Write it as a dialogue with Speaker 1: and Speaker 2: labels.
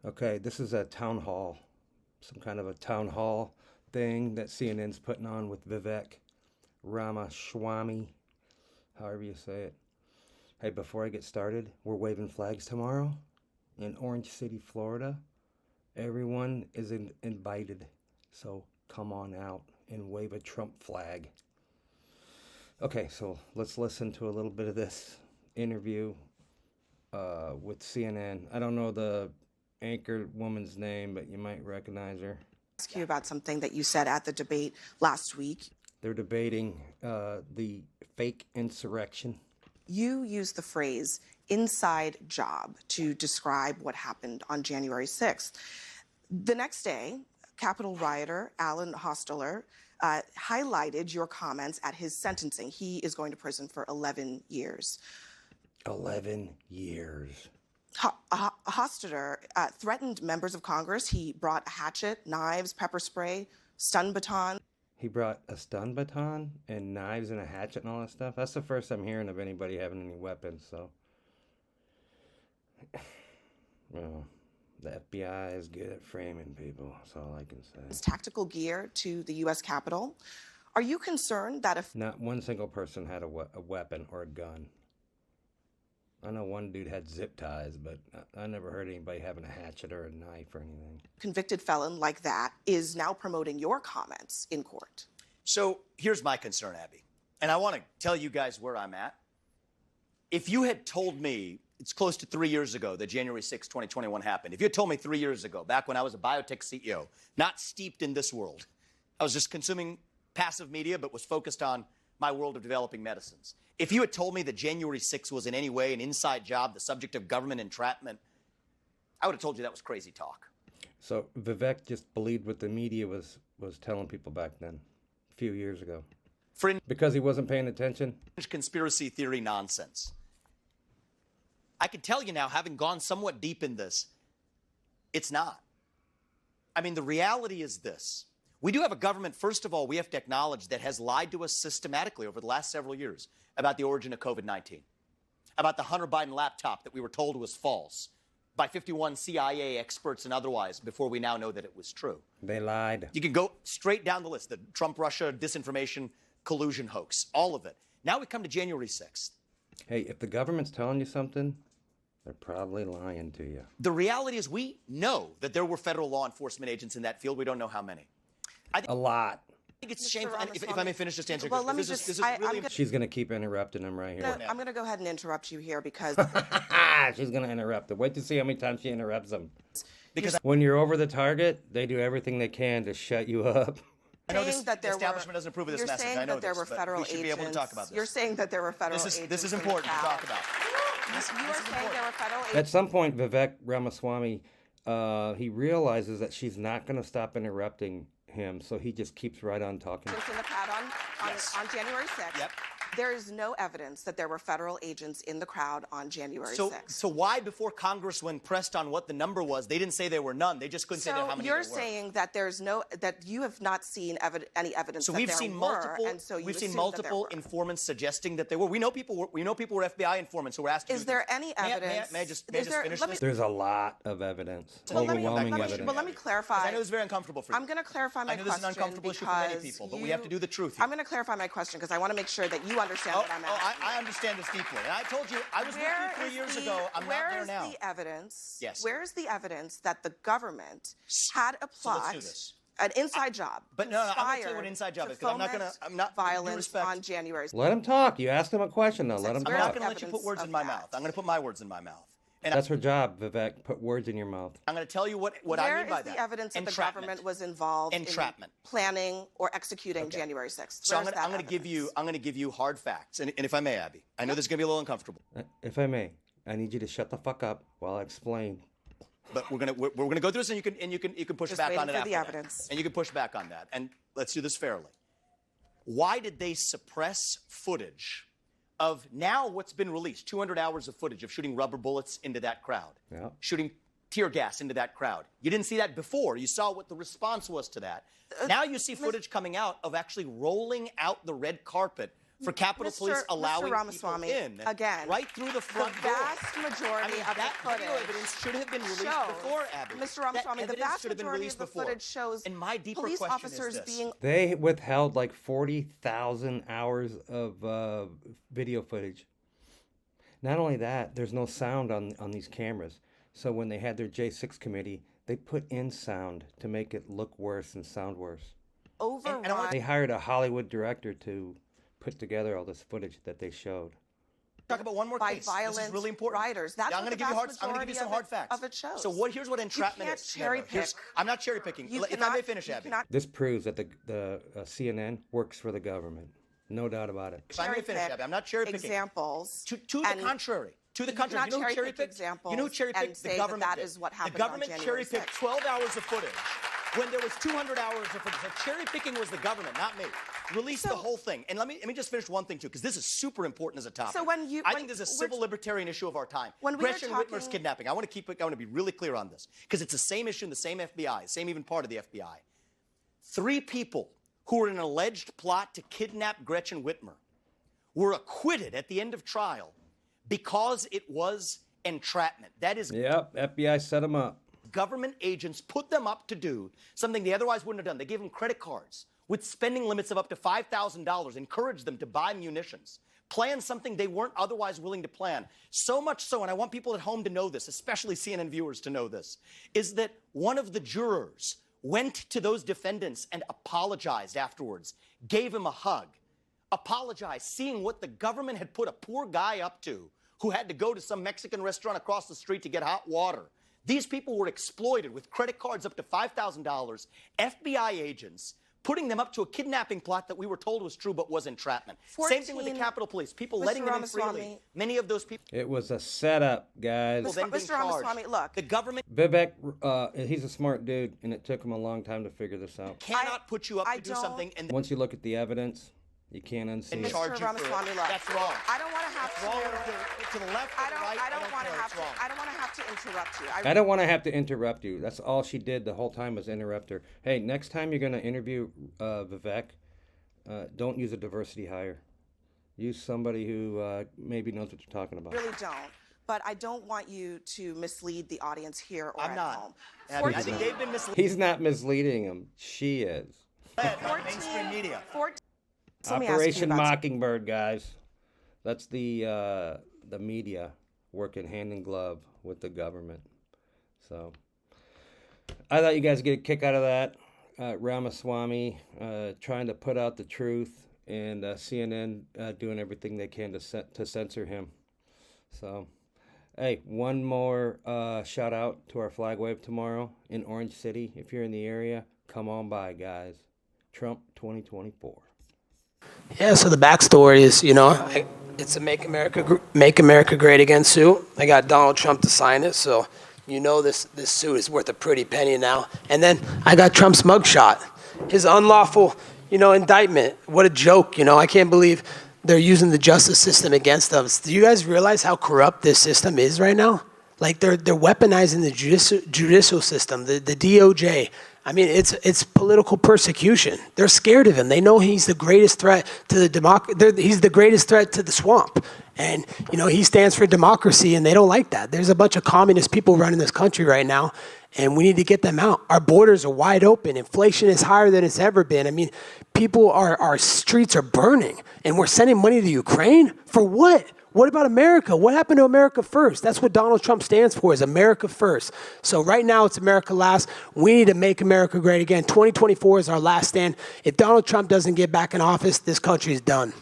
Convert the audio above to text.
Speaker 1: Okay, this is a town hall, some kind of a town hall thing that CNN's putting on with Vivek Ramaswamy, however you say it. Hey, before I get started, we're waving flags tomorrow in Orange City, Florida. Everyone is invited, so come on out and wave a Trump flag. Okay, so let's listen to a little bit of this interview with CNN. I don't know the anchor woman's name, but you might recognize her.
Speaker 2: Ask you about something that you said at the debate last week.
Speaker 1: They're debating the fake insurrection.
Speaker 2: You used the phrase inside job to describe what happened on January 6th. The next day, Capitol rioter Alan Hosteler highlighted your comments at his sentencing. He is going to prison for 11 years.
Speaker 1: 11 years.
Speaker 2: Hosteler threatened members of Congress. He brought a hatchet, knives, pepper spray, stun baton.
Speaker 1: He brought a stun baton and knives and a hatchet and all that stuff. That's the first I'm hearing of anybody having any weapons, so. Well, the FBI is good at framing people. That's all I can say.
Speaker 2: His tactical gear to the U.S. Capitol. Are you concerned that if
Speaker 1: Not one single person had a weapon or a gun. I know one dude had zip ties, but I never heard anybody having a hatchet or a knife or anything.
Speaker 2: convicted felon like that is now promoting your comments in court?
Speaker 3: So here's my concern, Abby. And I want to tell you guys where I'm at. If you had told me, it's close to 3 years ago that January 6, 2021 happened. If you had told me 3 years ago, back when I was a biotech CEO, not steeped in this world, I was just consuming passive media, but was focused on my world of developing medicines. If you had told me that January 6 was in any way an inside job, the subject of government entrapment, I would have told you that was crazy talk.
Speaker 1: So Vivek just believed what the media was telling people back then, a few years ago. Because he wasn't paying attention?
Speaker 3: Conspiracy theory nonsense. I can tell you now, having gone somewhat deep in this, it's not. I mean, the reality is this. We do have a government, first of all, we have to acknowledge, that has lied to us systematically over the last several years about the origin of COVID-19, about the Hunter Biden laptop that we were told was false by 51 CIA experts and otherwise before we now know that it was true.
Speaker 1: They lied.
Speaker 3: You can go straight down the list, the Trump-Russia disinformation collusion hoax, all of it. Now we come to January 6th.
Speaker 1: Hey, if the government's telling you something, they're probably lying to you.
Speaker 3: The reality is we know that there were federal law enforcement agents in that field. We don't know how many.
Speaker 1: A lot.
Speaker 3: I think it's shameful. And if I may finish just answering,
Speaker 2: Well, let me
Speaker 3: this
Speaker 2: just-
Speaker 3: is
Speaker 2: I-
Speaker 3: really
Speaker 2: I'm
Speaker 1: She's going to keep interrupting him right here.
Speaker 2: I'm going to go ahead and interrupt you here because
Speaker 1: She's going to interrupt him. Wait to see how many times she interrupts him.
Speaker 3: because
Speaker 1: When you're over the target, they do everything they can to shut you up.
Speaker 3: I know
Speaker 2: saying
Speaker 3: this
Speaker 2: that there
Speaker 3: establishment doesn't approve of this
Speaker 2: you're
Speaker 3: message.
Speaker 2: saying
Speaker 3: I know
Speaker 2: that there
Speaker 3: this,
Speaker 2: were
Speaker 3: but
Speaker 2: federal
Speaker 3: we should
Speaker 2: agents.
Speaker 3: be able to talk about this.
Speaker 2: You're saying that there were federal
Speaker 3: This
Speaker 2: agents.
Speaker 3: is
Speaker 2: in the
Speaker 3: important to
Speaker 2: crowd.
Speaker 3: talk about.
Speaker 2: You are saying there were federal agents.
Speaker 1: At some point, Vivek Ramaswamy, he realizes that she's not going to stop interrupting him, so he just keeps right on talking.
Speaker 2: In the crowd on January 6th.
Speaker 3: Yep.
Speaker 2: There is no evidence that there were federal agents in the crowd on January 6th.
Speaker 3: So why, before Congress, when pressed on what the number was, they didn't say there were none. They just couldn't say how many
Speaker 2: you're
Speaker 3: there were.
Speaker 2: saying that that you have not seen any evidence
Speaker 3: So
Speaker 2: that
Speaker 3: we've
Speaker 2: there
Speaker 3: seen
Speaker 2: were,
Speaker 3: multiple.
Speaker 2: and so you
Speaker 3: We've seen
Speaker 2: assume that there
Speaker 3: multiple
Speaker 2: were.
Speaker 3: informants suggesting that there were. We know people were FBI informants who were asked to
Speaker 2: Is
Speaker 3: do
Speaker 2: there
Speaker 3: this.
Speaker 2: any
Speaker 3: May I-
Speaker 2: evidence?
Speaker 3: May I just finish this?
Speaker 1: There's a lot of evidence,
Speaker 2: Well, let me
Speaker 1: overwhelming
Speaker 2: clarify.
Speaker 3: I know it's very uncomfortable for you.
Speaker 2: I'm going to clarify my
Speaker 3: I know this is an
Speaker 2: question
Speaker 3: uncomfortable issue for many
Speaker 2: because
Speaker 3: people, but we have to do the truth here.
Speaker 2: I'm going to clarify my question because I want to make sure that you understand what I'm asking.
Speaker 3: I understand this deeply. And I told you, I was with you 3 years ago. I'm not there now.
Speaker 2: Where is the evidence?
Speaker 3: Yes.
Speaker 2: Where is the evidence that the government had a
Speaker 3: So let's
Speaker 2: plot,
Speaker 3: do this.
Speaker 2: an inside job?
Speaker 3: But no, I'm going to tell you
Speaker 2: conspired
Speaker 3: what inside job
Speaker 2: to
Speaker 3: is because I'm not going
Speaker 2: foment
Speaker 3: to. I'm not with due
Speaker 2: violence
Speaker 3: respect.
Speaker 2: on January 6th.
Speaker 1: Let him talk. You asked him a question, though. Let him
Speaker 3: I'm
Speaker 2: Where's
Speaker 3: not
Speaker 1: talk.
Speaker 3: going to let you put
Speaker 2: evidence
Speaker 3: words
Speaker 2: of
Speaker 3: in my
Speaker 2: that?
Speaker 3: mouth. I'm going to put my words in my mouth. And
Speaker 1: That's her job, Vivek. Put words in your mouth.
Speaker 3: I'm going to tell you what I mean by
Speaker 2: Where is
Speaker 3: that.
Speaker 2: the evidence that the
Speaker 3: Entrapment.
Speaker 2: government was involved
Speaker 3: Entrapment.
Speaker 2: in planning or executing January 6th?
Speaker 3: So
Speaker 2: Where's
Speaker 3: I'm going to give you. I'm going to give you hard facts. And if I may, Abby, I know this is going to be a little uncomfortable.
Speaker 1: If I may, I need you to shut the fuck up while I explain.
Speaker 3: But we're gonna go through this, and you can push
Speaker 2: Just
Speaker 3: back
Speaker 2: waiting
Speaker 3: on it
Speaker 2: for
Speaker 3: after
Speaker 2: the
Speaker 3: that.
Speaker 2: evidence.
Speaker 3: And you can push back on that. And let's do this fairly. Why did they suppress footage of now what's been released? 200 hours of footage of shooting rubber bullets into that crowd,
Speaker 1: Yeah.
Speaker 3: shooting tear gas into that crowd. You didn't see that before. You saw what the response was to that. Now you see footage coming out of actually rolling out the red carpet for Capitol Police allowing people
Speaker 2: Ramaswamy,
Speaker 3: in
Speaker 2: again,
Speaker 3: right through the front
Speaker 2: the vast majority of
Speaker 3: that
Speaker 2: the footage
Speaker 3: video evidence should have been released before, Abby.
Speaker 2: Mr. Ramaswamy, the vast majority of the footage shows
Speaker 3: and my deeper
Speaker 2: police
Speaker 3: question
Speaker 2: officers
Speaker 3: is this.
Speaker 2: being...
Speaker 1: They withheld like 40,000 hours of video footage. Not only that, there's no sound on these cameras. So when they had their J6 committee, they put in sound to make it look worse and sound worse.
Speaker 2: Override.
Speaker 1: They hired a Hollywood director to put together all this footage that they showed.
Speaker 3: Talk about one more
Speaker 2: by
Speaker 3: case.
Speaker 2: violent
Speaker 3: This is really important.
Speaker 2: writers. That's
Speaker 3: I'm
Speaker 2: what
Speaker 3: going to
Speaker 2: the
Speaker 3: give you
Speaker 2: vast
Speaker 3: I'm going to give you some hard facts.
Speaker 2: of it shows.
Speaker 3: So here's what entrapment
Speaker 2: you can't
Speaker 3: is.
Speaker 2: Cherry pick.
Speaker 3: I'm not cherry picking.
Speaker 2: You
Speaker 3: If I may finish, Abby.
Speaker 1: This proves that the CNN works for the government. No doubt about it.
Speaker 3: If I may finish, Abby, I'm not cherry picking.
Speaker 2: Examples.
Speaker 3: To the contrary. To the contrary.
Speaker 2: You
Speaker 3: know who cherry picked?
Speaker 2: examples
Speaker 3: You know who cherry picked?
Speaker 2: and
Speaker 3: The
Speaker 2: say
Speaker 3: government
Speaker 2: that
Speaker 3: did.
Speaker 2: is what happened
Speaker 3: The government
Speaker 2: on
Speaker 3: cherry
Speaker 2: January
Speaker 3: picked 12 hours of footage when there was 200 hours of footage. So cherry picking was the government, not me. Release the whole thing. And let me just finish one thing too, because this is super important as a topic.
Speaker 2: So
Speaker 3: I think this is a civil libertarian issue of our time.
Speaker 2: When we
Speaker 3: Gretchen
Speaker 2: are
Speaker 3: Whitmer's
Speaker 2: talking-
Speaker 3: kidnapping. I want to be really clear on this, because it's the same issue in the same FBI, same even part of the FBI. 3 people who were in an alleged plot to kidnap Gretchen Whitmer were acquitted at the end of trial because it was entrapment. That is,
Speaker 1: Yep, FBI set them up.
Speaker 3: government agents put them up to do something they otherwise wouldn't have done. They gave them credit cards with spending limits of up to $5,000, encouraged them to buy munitions, plan something they weren't otherwise willing to plan. So much so, and I want people at home to know this, especially CNN viewers to know this, is that one of the jurors went to those defendants and apologized afterwards, gave him a hug, apologized, seeing what the government had put a poor guy up to who had to go to some Mexican restaurant across the street to get hot water. These people were exploited with credit cards up to $5,000, FBI agents putting them up to a kidnapping plot that we were told was true but was entrapment. Same thing with the Capitol Police, people letting them in freely. Many of those people...
Speaker 1: It was a setup, guys.
Speaker 2: Mr. Ramaswamy, look.
Speaker 3: The government
Speaker 1: Vivek, he's a smart dude, and it took him a long time to figure this out.
Speaker 3: cannot put you up to do something and
Speaker 1: Once you look at the evidence, you can't unsee it.
Speaker 3: charge you for
Speaker 2: Ramaswamy,
Speaker 3: it.
Speaker 2: look.
Speaker 3: That's wrong.
Speaker 2: I don't want to have
Speaker 3: That's wrong to the left or the right.
Speaker 2: I don't want to
Speaker 3: care.
Speaker 2: have
Speaker 3: It's wrong.
Speaker 2: to. I don't want to have to interrupt you.
Speaker 1: I don't want to have to interrupt you. That's all she did the whole time was interrupt her. Hey, next time you're going to interview Vivek, don't use a diversity hire. Use somebody who maybe knows what you're talking about.
Speaker 2: Really don't. But I don't want you to mislead the audience here or
Speaker 3: I'm
Speaker 2: at
Speaker 3: not.
Speaker 2: home.
Speaker 3: Abby, I think they've been misled
Speaker 1: He's not misleading him. She is.
Speaker 3: by the mainstream media.
Speaker 2: So let me ask you
Speaker 1: Operation
Speaker 2: about
Speaker 1: Mockingbird, guys. That's the media working hand in glove with the government. So I thought you guys would get a kick out of that. Ramaswamy trying to put out the truth, and CNN doing everything they can to censor him. So, hey, one more shout out to our flag wave tomorrow in Orange City. If you're in the area, come on by, guys. Trump 2024.
Speaker 4: Yeah, so the backstory is, it's a Make America Great Again suit. I got Donald Trump to sign it, so this suit is worth a pretty penny now. And then I got Trump's mugshot, his unlawful, indictment. What a joke, I can't believe they're using the justice system against us. Do you guys realize how corrupt this system is right now? Like they're weaponizing the judicial system, the DOJ. I mean, it's political persecution. They're scared of him. They know he's the greatest threat to the he's the greatest threat to the swamp. And, he stands for democracy, and they don't like that. There's a bunch of communist people running this country right now, and we need to get them out. Our borders are wide open. Inflation is higher than it's ever been. I mean, our streets are burning, and we're sending money to Ukraine? For what? What about America? What happened to America first? That's what Donald Trump stands for, is America first. So right now it's America last. We need to make America great again. 2024 is our last stand. If Donald Trump doesn't get back in office, this country is done.